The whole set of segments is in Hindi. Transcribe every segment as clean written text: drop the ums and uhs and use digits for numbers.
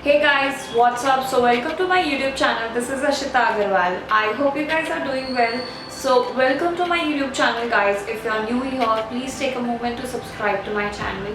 Hey guys, what's up? So welcome to my YouTube channel. This is Ashita Agarwal. I hope you guys are doing well. So welcome to my YouTube channel guys. If you are new here, please take a moment to subscribe to my channel.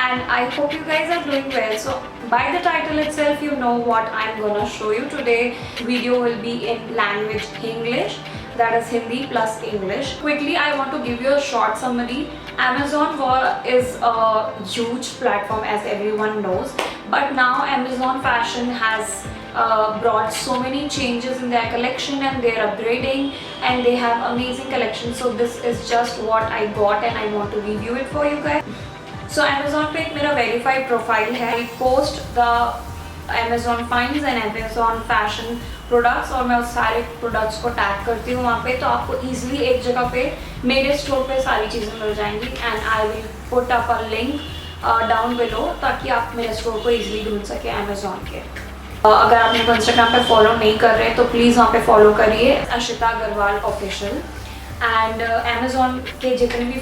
And I hope you guys are doing well. So by the title itself, you know what I'm gonna show you today. Video will be in language English, that is Hindi plus English. Quickly, I want to give you a short summary. Amazon is a huge platform as everyone knows, but now Amazon Fashion has brought so many changes in their collection and they're upgrading and they have amazing collections. So this is just what I got and I want to review it for you guys. So Amazon पे एक मेरा verified profile है. I post the Amazon finds and Amazon fashion products और मैं उस सारे प्रोडक्ट्स को टैग करती हूँ वहाँ पे, तो आपको ईजिली एक जगह पे मेरे स्टोर पे सारी चीज़ें मिल जाएंगी. And I will put up a link down below ताकि आप मेरे स्टोर को ईजिली ढूंढ सके अमेजोन के. अगर आप मेरे को इंस्टाग्राम पे फॉलो नहीं कर रहे तो प्लीज़ वहाँ पे फॉलो करिए, Ashita Agarwal official. And Amazon के जितने भी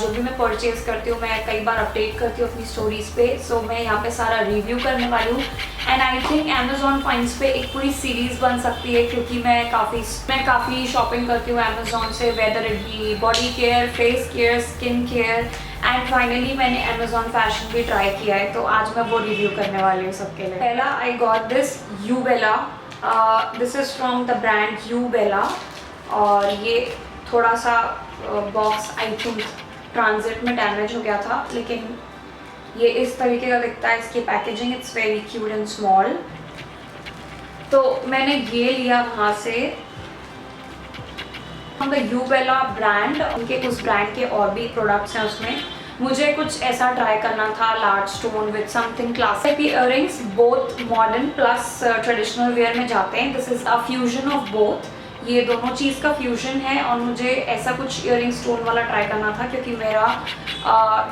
जो भी मैं परचेज़ करती हूँ मैं कई बार अपडेट करती हूँ अपनी स्टोरीज़ पे. सो मैं यहाँ पे सारा रिव्यू करने वाली हूँ. And I think Amazon finds पे एक पूरी सीरीज़ बन सकती है क्योंकि मैं काफ़ी शॉपिंग करती हूँ अमेज़ॉन से, whether it be body care, face care, skin care. And finally मैंने अमेज़ॉन फैशन भी ट्राई किया है, तो आज मैं वो रिव्यू करने वाली हूँ सबके लिए. पहला I got this YouBella. This is from the brand YouBella. और ये थोड़ा सा बॉक्स आई थिंक ट्रांजिट में डैमेज हो गया था, लेकिन ये इस तरीके का दिखता है. इसकी packaging it's very cute and small. तो मैंने ये लिया वहाँ से from the U Bella brand. उनके उस ब्रांड के और भी प्रोडक्ट्स हैं उसमें. मुझे कुछ ऐसा ट्राई करना था, large stone with something classic earrings, both modern plus traditional wear में जाते हैं. This is a fusion of both. ये दोनों चीज़ का फ्यूजन है और मुझे ऐसा कुछ इयरिंग स्टोन वाला ट्राई करना था क्योंकि मेरा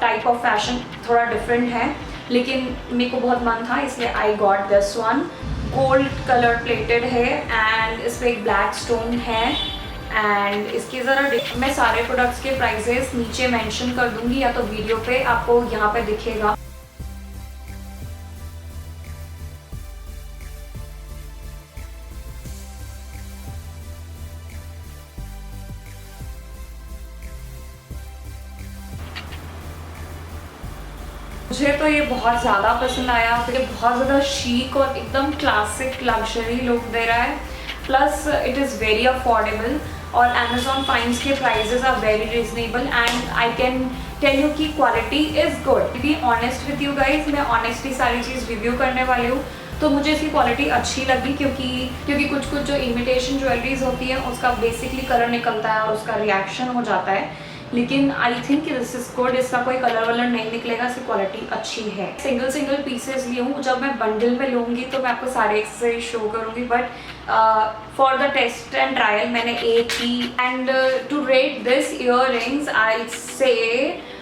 टाइप ऑफ फैशन थोड़ा डिफरेंट है, लेकिन मेरे को बहुत मन था इसलिए आई got this one. Gold colour plated है एंड इस पर एक ब्लैक स्टोन है. एंड इसकी ज़रा मैं सारे प्रोडक्ट्स के प्राइजेस नीचे मेंशन कर दूंगी या तो वीडियो पे आपको यहाँ पे दिखेगा. मुझे तो ये बहुत ज़्यादा पसंद आया. मुझे बहुत ज़्यादा शीक और एकदम क्लासिक लग्जरी लुक दे रहा है. Plus it is very affordable और अमेज़ॉन फाइंड्स के prices are very reasonable. And I can tell you कि quality is good. To be honest with you guys, मैं ऑनेस्टली सारी चीज़ रिव्यू करने वाली हूँ. तो मुझे इसकी क्वालिटी अच्छी लगी क्योंकि कुछ जो इमिटेशन ज्वेलरीज होती है उसका बेसिकली कलर निकलता है और उसका रिएक्शन हो जाता है, लेकिन आई थिंक दिस इज गुड. इसका कोई कलर वलर नहीं निकलेगा, इसकी क्वालिटी अच्छी है. सिंगल पीसेस ली हूँ. जब मैं बंडल में लूँगी तो मैं आपको सारे से शो करूँगी, but for the test and trial मैंने एक ही. And to rate this earrings I say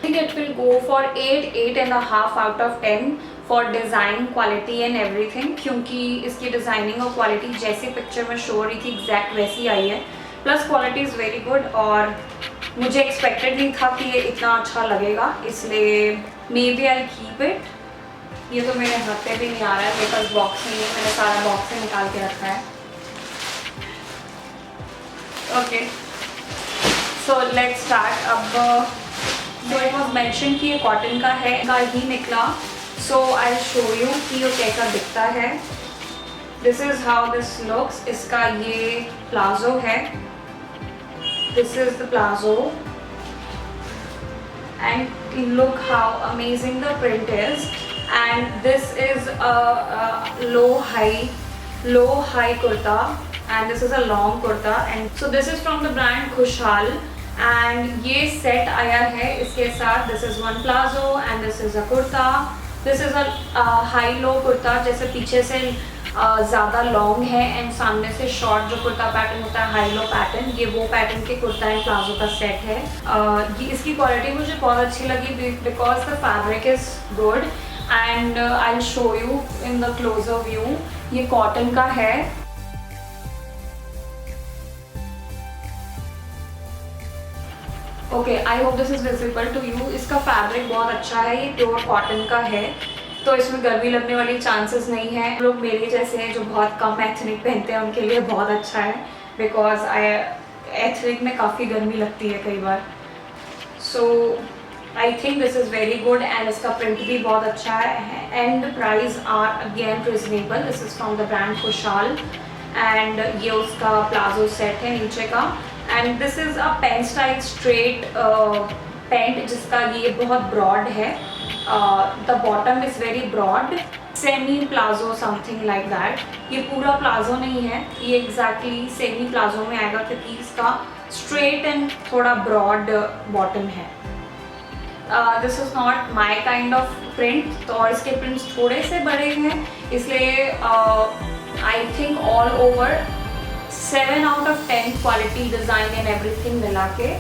it will go for 8.5 out of 10 for design, quality and everything. क्योंकि इसकी डिज़ाइनिंग और क्वालिटी जैसी पिक्चर में शो हो रही थी एग्जैक्ट वैसी आई है. Plus quality is very good और मुझे एक्सपेक्टेड नहीं था कि ये इतना अच्छा लगेगा, इसलिए maybe I keep it. ये तो मेरे हाथ पे भी नहीं आ रहा है, मेरे पास बॉक्स नहीं है, मैंने सारा बॉक्स से निकाल के रखा है. Okay, so let's start. अब जो इट वॉज मैंशन कि ये कॉटन का है, का ही निकला. सो आई शो यू कि ये कैसा दिखता है. This is how this looks. इसका ये प्लाजो है. This is the plazo and look how amazing the print is. And this is a low high kurta and this is a long kurta. And so this is from the brand Khushal and ये set आया है इसके साथ. This is one plazo and this is a kurta. This is a high low kurta, जैसे पीछे से ज़्यादा लॉन्ग है एंड सामने से शॉर्ट जो कुर्ता पैटर्न होता है हाई लो पैटर्न, ये वो पैटर्न के कुर्ता एंड प्लाजो का सेट है. ये इसकी क्वालिटी मुझे बहुत अच्छी लगी because the fabric is good. And I show you in the closer view. ये कॉटन का है. Okay, I hope this is visible to you. इसका फैब्रिक बहुत अच्छा है, ये प्योर कॉटन का है. तो इसमें गर्मी लगने वाली चांसेस नहीं है। लोग मेरे जैसे हैं जो बहुत कम एथनिक पहनते हैं उनके लिए बहुत अच्छा है, बिकॉज एथनिक में काफ़ी गर्मी लगती है कई बार। So I think this is very good and इसका प्रिंट भी बहुत अच्छा है and price are again reasonable. This is from the brand Khushal and ये उसका प्लाजो सेट है नीचे का and this is a pen style straight pant जिसका ये बहुत ब्रॉड है। The bottom is very broad, semi palazzo something like that. ये पूरा प्लाजो नहीं है, ये एग्जैक्टली सेमी प्लाजो में आएगा क्योंकि इसका स्ट्रेट एंड थोड़ा ब्रॉड बॉटम है। This is not my kind of print, तो और इसके प्रिंट्स थोड़े से बड़े हैं, इसलिए I think all over 7 out of 10 quality, design and everything मिला के।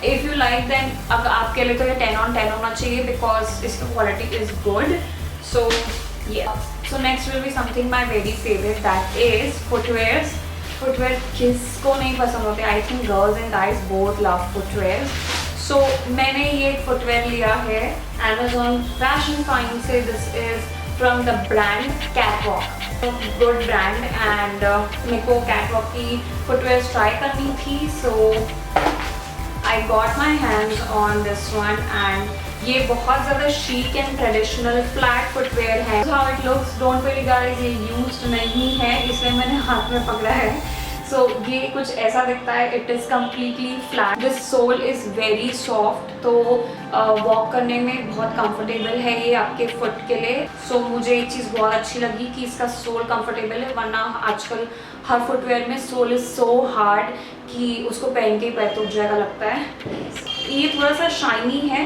इफ़ यू लाइक देन अगर आपके लिए तो ये 10 on 10 होना चाहिए बिकॉज इसका quality is good. So so next will be something my very favourite, that is footwears. Footwear किसको नहीं पसंद होते, I think girls and guys both love footwear. So मैंने ये फुटवेयर लिया है Amazon फैशन फाइंड से। This is from the brand Catwalk, good brand and मेरे को कैटवॉक की फुटवेयर ट्राई करनी थी। So I got my hands on this one and ये बहुत ज़्यादा chic and traditional flat footwear है। How it looks, don't worry guys, ये यूज्ड नहीं है इसलिए मैंने हाथ में पकड़ा है। सो ये कुछ ऐसा दिखता है, it is completely flat. This sole is very soft, तो वॉक करने में बहुत कंफर्टेबल है ये आपके फुट के लिए। सो मुझे एक चीज़ बहुत अच्छी लगी कि इसका सोल कंफर्टेबल है, वरना आजकल हर फुटवेयर में सोल इज़ सो हार्ड कि उसको पहन के ही पैर टूट जाएगा लगता है। ये थोड़ा सा शाइनी है,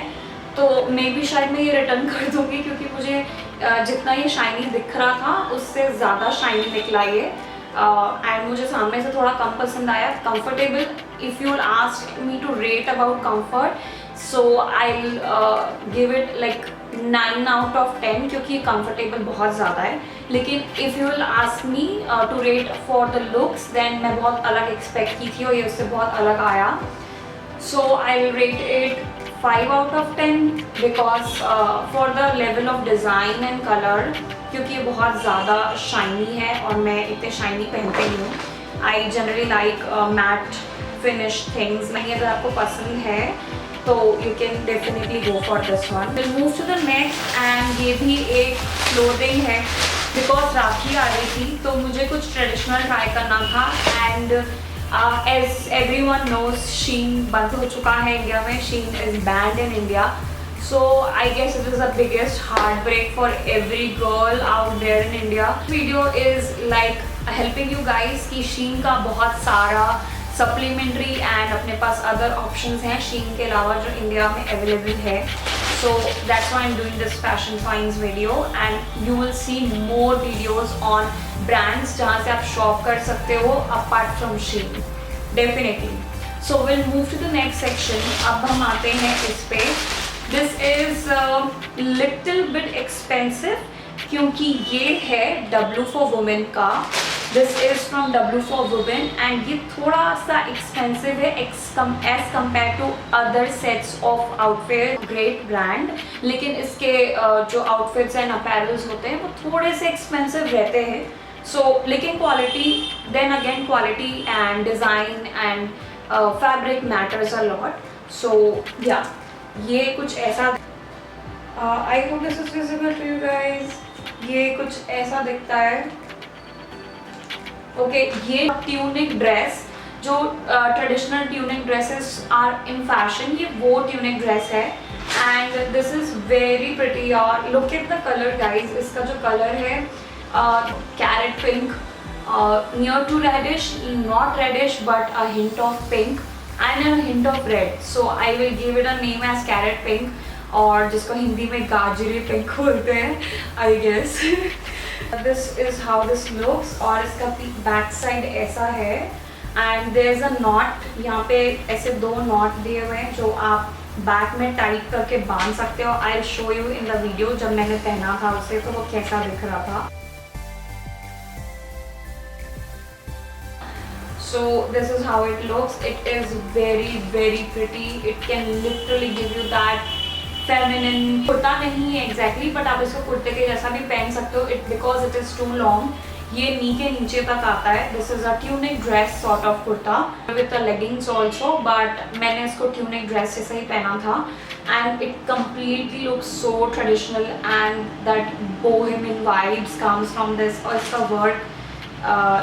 तो मे भी शायद मैं ये रिटर्न कर दूँगी क्योंकि मुझे जितना ये शाइनी दिख रहा था उससे ज़्यादा शाइनी निकला ये एंड मुझे सामने से थोड़ा कम पसंद आया। Comfortable, if you ask me to rate about comfort, so I will give it like 9 out of 10 क्योंकि ये कंफर्टेबल बहुत ज़्यादा है। लेकिन if you will ask me to rate for the looks, then मैं बहुत अलग एक्सपेक्ट की थी और ये उससे बहुत अलग आया। So I will rate it 5 out of 10 because for the level of design and colour, क्योंकि ये बहुत ज़्यादा शाइनी है और मैं इतने शाइनी पहनते ही हूँ। I generally like matte finish things. नहीं, अगर आपको पसंद है तो you can definitely go for this one. Will move to the next and ये भी एक क्लोथिंग है बिकॉज राखी आ रही थी तो मुझे कुछ ट्रेडिशनल ट्राई करना था and as everyone knows, Shein बंद हो चुका है इंडिया में। Shein is banned in India, so I guess it is the biggest heartbreak for every girl out there in India. Video is like helping you guys कि Shein का बहुत सारा सप्लीमेंट्री एंड अपने पास अदर ऑप्शंस हैं Shein के अलावा जो इंडिया में अवेलेबल है। So that's why I'm doing this fashion finds video and you will see more videos on brands जहाँ से आप शॉप कर सकते हो apart from Shein, definitely. So we'll move to the next section. अब हम आते हैं इस पे। This is little bit expensive क्योंकि ये है W for Women का। This is from W for Women and ये थोड़ा सा एक्सपेंसिव है as compare to other sets of outfit. Great brand, लेकिन इसके जो आउटफिट्स एंड अपैरल्स होते हैं वो थोड़े से एक्सपेंसिव रहते हैं। सो लेकिन quality, then again quality and design and fabric matters a lot. So या ये कुछ ऐसा, I hope this is visible to you guys. ये कुछ ऐसा दिखता है। ओके, ये ट्यूनिक ड्रेस जो traditional tunic dresses are in fashion, ये वो ट्यूनिक ड्रेस है and this is very pretty. और look at the colour guys, इसका जो कलर है carrot pink, near to reddish, not reddish but a hint of pink and a hint of red. So I will give it a name as carrot pink, और जिसको हिंदी में गाजरी पिंक बोलते हैं I guess. This is how this looks, और इसका बैक साइड ऐसा है and there is a knot, यहाँ पे ऐसे 2 नॉट दिए हुए हैं जो आप बैक में टाइट करके बांध सकते हो। I will show you in the video जब मैंने पहना था उसे तो वो कैसा दिख रहा था। So this is how it looks. It is very pretty. It can literally give you that feminine kurta नहीं है एग्जैक्टली, बट आप इसको कुर्ते के जैसा भी पहन सकते हो, it because it is too long. ये नी के नीचे तक आता है। This is a tunic dress sort of kurta with a leggings also, but मैंने इसको ट्यूनिक ड्रेस जैसे ही पहना था and it completely looks so traditional and that bohemian vibes comes from this. और इसका work,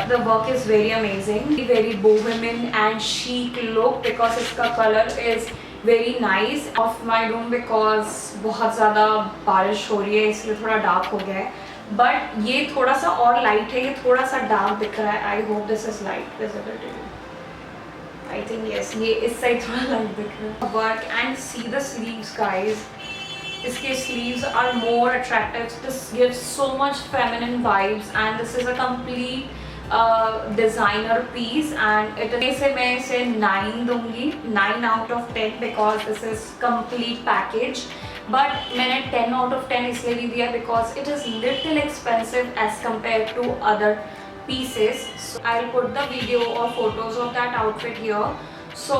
the work is very amazing, very bohemian and chic look because इसका color is very nice. Off my room because बहुत ज़्यादा बारिश हो रही है इसलिए थोड़ा डार्क हो गया है, बट ये थोड़ा सा और लाइट है, ये थोड़ा सा डार्क दिख रहा है। I hope this is light visible to you. I think yes, ये इस साइड थोड़ा लाइट दिख रहा है। Work and see the sleeves guys, इसके sleeves are more attractive, this gives so much feminine vibes and this is a complete designer piece and मैं इसे 9 दूंगी, 9 out of 10 because this is complete package. But मैंने 10 out of 10 इसलिए भी दिया because it is little expensive as compare to other pieces. So I'll put the video or photos of that outfit here. So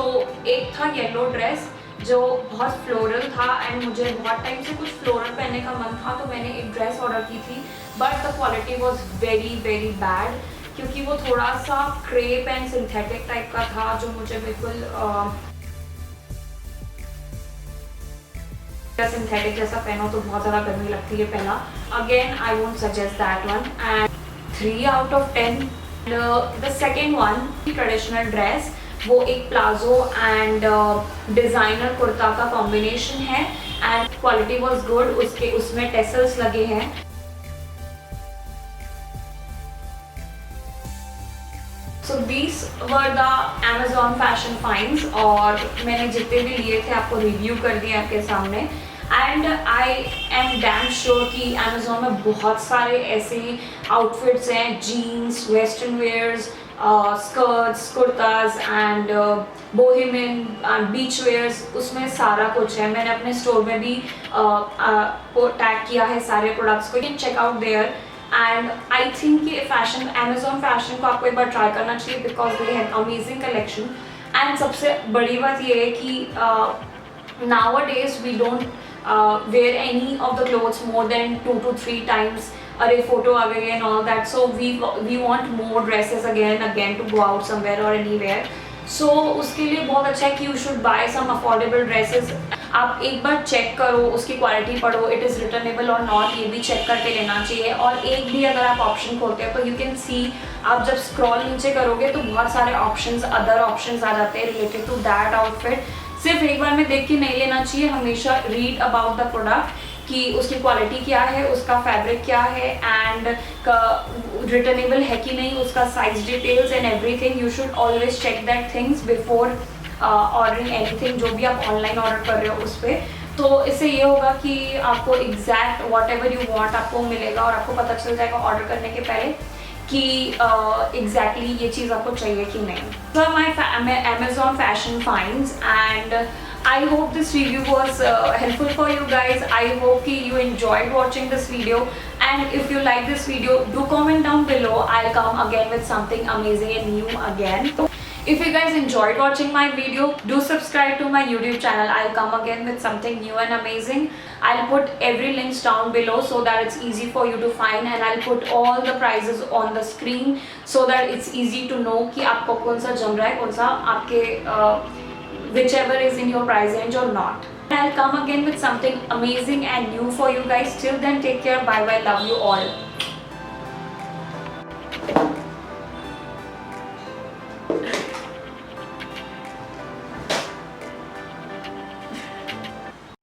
एक था येलो ड्रेस जो बहुत फ्लोरल था एंड मुझे बहुत टाइम से कुछ फ्लोरल पहनने का मन था, तो मैंने एक ड्रेस ऑर्डर की थी, but the quality was very very bad क्योंकि वो थोड़ा सा क्रेप एंड सिंथेटिक टाइप का था जो मुझे बिल्कुल सिंथेटिक जैसा पहनो तो बहुत ज़्यादा गर्मी लगती है पहला। Again I won't suggest that one and 3 out of 10. The second one, traditional dress, वो एक प्लाजो एंड डिज़ाइनर कुर्ता का कॉम्बिनेशन है एंड क्वालिटी वॉज गुड। उसमें टेसल्स लगे हैं। So these were the Amazon fashion finds और मैंने जितने भी लिए थे आपको रिव्यू कर दिए आपके सामने and I am damn sure कि Amazon में बहुत सारे ऐसे आउटफिट्स हैं, jeans, western wears, skirts, kurtas and bohemian and beach wears, उसमें सारा कुछ है। मैंने अपने स्टोर में भी टैग किया है सारे प्रोडक्ट्स को, you can check out there and I think कि फैशन Amazon फैशन को आपको एक बार ट्राई करना चाहिए because they have amazing collection. And सबसे बड़ी बात ये है कि nowadays we don't wear any of the clothes more than 2 to 3 times. अरे फोटो आ गई and all that, so we want more dresses again and again to go out somewhere or anywhere. So उसके लिए बहुत अच्छा है कि you should buy some affordable dresses. आप एक बार चेक करो, उसकी क्वालिटी पढ़ो, इट इज़ रिटर्नेबल और नॉट, ये भी चेक करके लेना चाहिए। और एक भी अगर आप ऑप्शन खोलते हो तो यू कैन सी, आप जब स्क्रॉल नीचे करोगे तो बहुत सारे ऑप्शंस, अदर ऑप्शंस आ जाते हैं रिलेटेड टू दैट आउटफिट। सिर्फ एक बार में देख के नहीं लेना चाहिए, हमेशा रीड अबाउट द प्रोडक्ट कि उसकी क्वालिटी क्या है, उसका फैब्रिक क्या है एंड रिटर्नेबल है कि नहीं, उसका size details and everything. You should always check that things before ordering anything, जो भी आप ऑनलाइन ऑर्डर कर रहे हो उस पर। तो इससे ये होगा कि आपको exact what ever you want आपको मिलेगा और आपको पता चल जाएगा ऑर्डर करने के पहले कि एग्जैक्टली ये चीज़ आपको चाहिए कि नहीं। So my Amazon fashion finds and I hope this review was helpful for you guys. I hope you enjoyed watching this video and if you like this video do comment down below. I'll come again with something amazing and new again. If you guys enjoyed watching my video, do subscribe to my YouTube channel. I'll come again with something new and amazing. I'll put every links down below so that it's easy for you to find and I'll put all the prices on the screen so that it's easy to know कि आपको कौन सा जम रहा है, कौन सा आपके whichever is in your price range or not. I'll come again with something amazing and new for you guys. Till then, take care. Bye bye. Love you all.